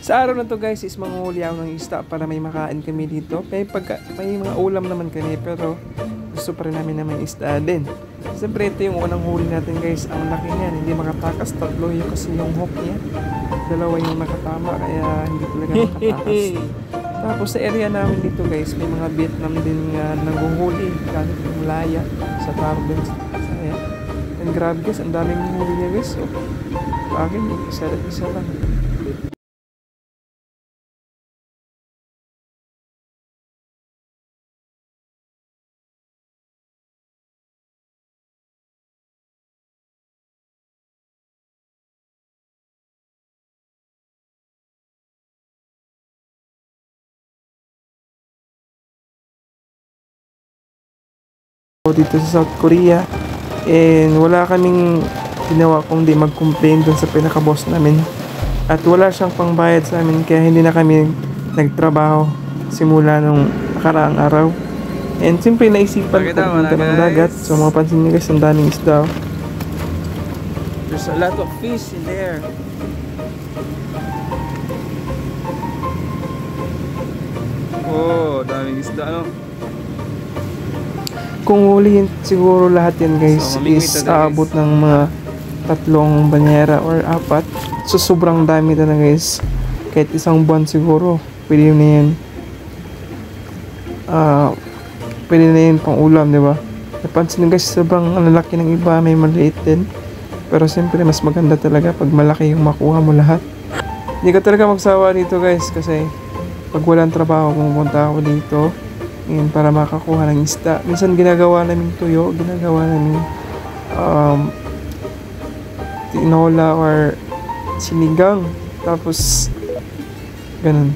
Sa araw na to guys is manguhuli ako ng isda para may makain kami dito. May mga ulam naman kami pero gusto pa rin namin na may isda din. Siyempre ito yung unang huli natin guys. Ang laki niyan, hindi makatakas. Tatlo yung kasi yung hook niya. Dalawa yung nakatama kaya hindi talaga makatakas. Tapos sa area namin dito guys, may mga Vietnam din nga nanguhuli. Galing ng Malaya sa Tarbens. And grabe guys, ang daming huli niya guys. So, akin, isa lang. Dito sa South Korea and wala kaming ginawa kundi mag-complain dun sa pinaka-boss namin at wala siyang pangbayad sa amin kaya hindi na kami nagtrabaho simula nung nakaraang araw and siyempre naisipan ko punta ng dagat so mga pansin nyo guys ang daming isda. There's a lot of fish in there. Oh, daming isda ano. Kung hulihin siguro lahat yan guys so, is aabot ng mga 3 banyera or 4. So sobrang dami talaga guys. Kahit isang buwan siguro pwede na yan. Pwede na yan pang ulam, di ba? Napansin guys sobrang lalaki ng iba, may maliit din. Pero siyempre mas maganda talaga pag malaki yung makuha mo lahat. Hindi ka talaga magsawa dito guys kasi pag walang trabaho pumunta ako dito para makakuha ng isda. Minsan ginagawa namin tuyo, ginagawa namin tinola or sinigang. Tapos ganun.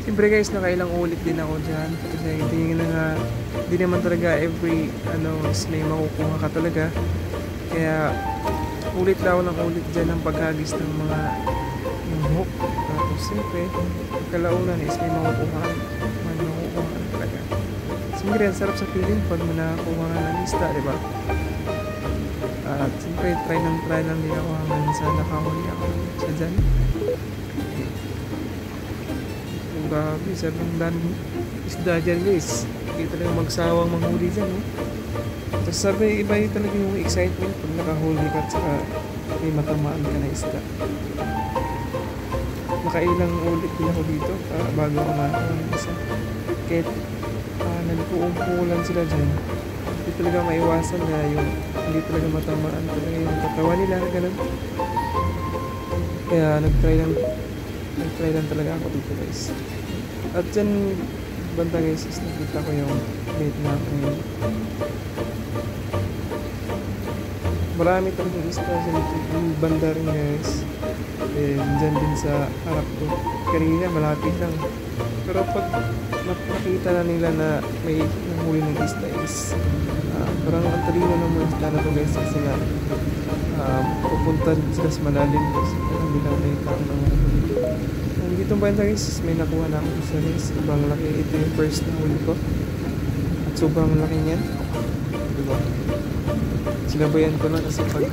Siyempre guys, nakailang ulit din ako dyan. Kasi hindi naman talaga every is may makukuha ka talaga. Kaya ulit lang ako ng ulit dyan ang paghagis ng mga hook. Tapos siyempre, kalaunan is may makukuha talaga. Siyempre, ang sarap sa feeling pag manakuha ng isda, diba? At siyempre, try lang din ako hanggang sa nakahuli ako sa dyan. Grabe, sabang daming isda dyan guys. Hindi talaga magsawang manghuli dyan, no? Tapos sabi, iba yung talaga yung excitement pag nakahuli ka at saka may matamaan ka na isda. Nakailang ulit din ako dito bago ako makakuha ng isa. Kahit nagpuumpulan sila dyan, hindi talaga maiwasan na yung hindi talaga matamaan talaga yung katawan nila na ganun. Kaya nag-try lang talaga ako dito guys. At dyan banda guys is nakita ko yung Vietnam ngayon. Marami talagang isda sa yung banda rin guys. Dyan din sa harap ko. Kanina malapit lang. Pero pag nakita na nila na may nahuli ng isda is parang ang talino ng mga isda na to guys kasi nga pupunta sila sa malalim kasi parang bilang may kang nahuli. Dito ba guys may nakuha na ako isa guys. Sobrang laki. Ito yung first na huli ko at sobrang laki niyan, diba? Sinabayan ko na kasi pag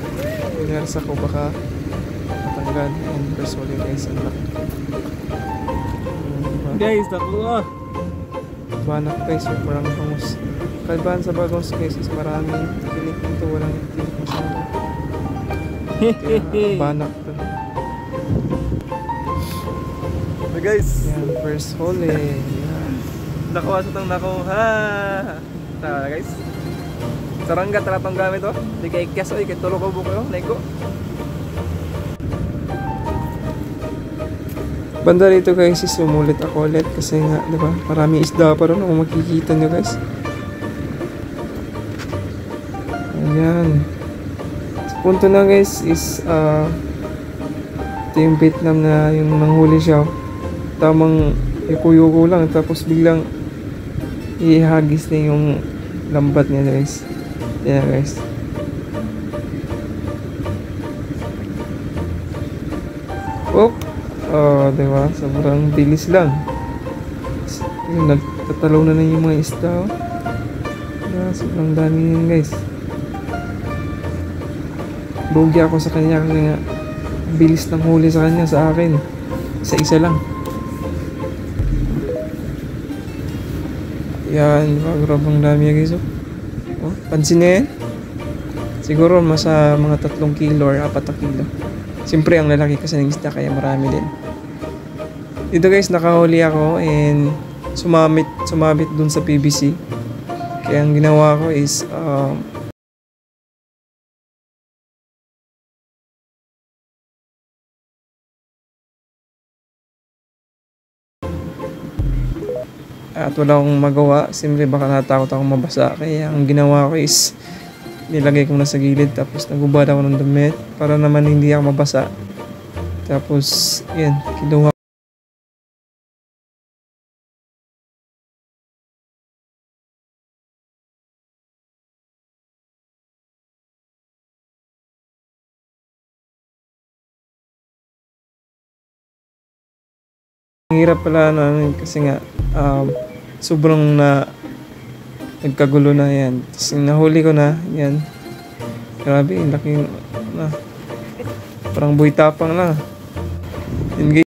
pinarsa ko baka matanggal and first huli guys ang laki. Guys, nakuha banak guys, parang bangus. Kalbahan sa bagong guys is maraming tinik dito, walang tinik masyado. Banak to. So guys, yan, first hole yan. Nakuha sa itong nakuha. Tara guys, sarangga tara itong gamit oh. Di kay ikyas oy, kay tulog ko buko yung naiko. Banda rito guys is umulit ako ulit kasi nga diba maraming isda pa ron kung makikita nyo guys. Ayan. So, punto na guys is ito yung Vietnam na yung nanghuli siya. Tamang yuko-yuko lang tapos biglang ihagis na yung lambat niya guys. Ayan guys. Oh, diba? Sobrang bilis lang. Yun, nagtatalaw na yung mga isda. Oh. Sobrang dami yun guys. Lugi ako sa kanya kasi nga bilis ng huli sa kanya sa akin. Isa-isa lang. Yan, grabe dami guys. Oh, pansin niya yan? Siguro masa mga 3 kilo or 4 na kilo. Siyempre ang lalaki kasi ng isda kaya marami din. Dito guys, nakahuli ako and sumabit dun sa PVC. Kaya ang ginawa ko is at wala akong magawa. Siyempre baka natakot akong mabasa. Kaya ang ginawa ko is nilagay ko na sa gilid tapos nagubad ako ng damit para naman hindi ako mabasa. Tapos yan, kinuha. Ang hirap pala na kasi nga sobrang nagkagulo na yan. Tapos nahuli ko na yan. Grabe, laki na. Parang buhay tapang lang. Yan guys.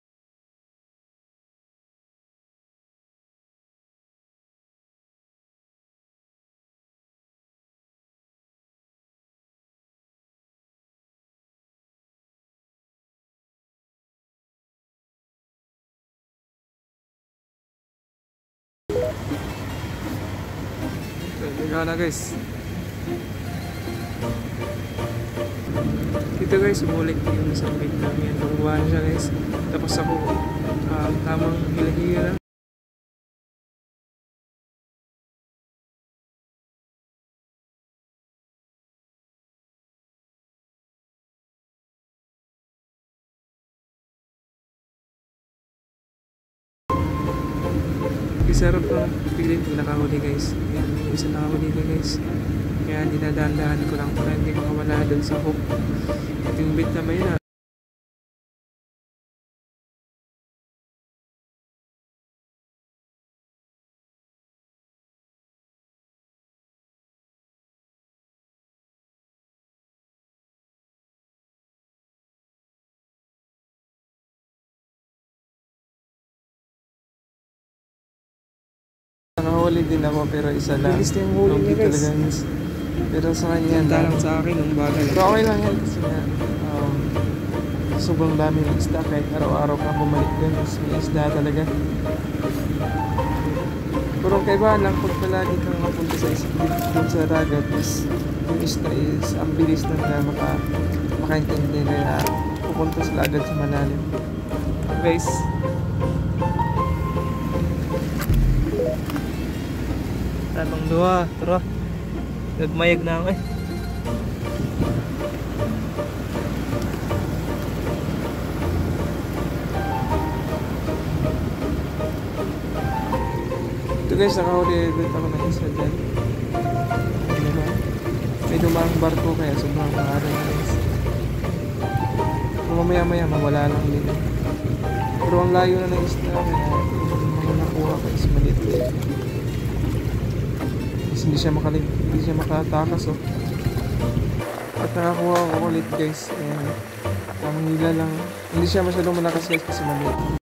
Ikaw na guys. Dito guys, umulit yung isang bait namin. Nakuha na siya guys. Tapos ako, tamang hila-hila. Sarap ng pilit yung nakahuli guys. Yan, isa nakahuli ko guys. Kaya dinadaan-dahan ko lang para hindi makawala dun sa hook. At yung bait naman yun nakahuli din ako pero isa lang. Bilis yung huli niya guys. Talaga, pero sa kanya lang sa akin ang bagay. Pero okay lang yan kasi nga sobrang dami ng isda kahit araw-araw ka bumalik dun. Kasi may isda talaga. Pero ang kaibahan lang pag palagi kang mapunta sa dun sa dagat is yung isda is ang bilis na makaintindi kaya pupunta sila agad sa malalim. Guys, tatang dua, tara. Nagmayag na ako eh. Ito guys, nakahuli ulit ako ng isa dyan. May dumaang barko kaya sobrang maaari na guys. Pero mamaya mawala lang din. Pero ang layo na ng isda kaya mga nakuha ko is maliit din. Hindi siya makatakas oh. At nakakuha ko ulit guys. Ayan. Ang hila lang. Hindi siya masyadong malakas guys kasi maliit.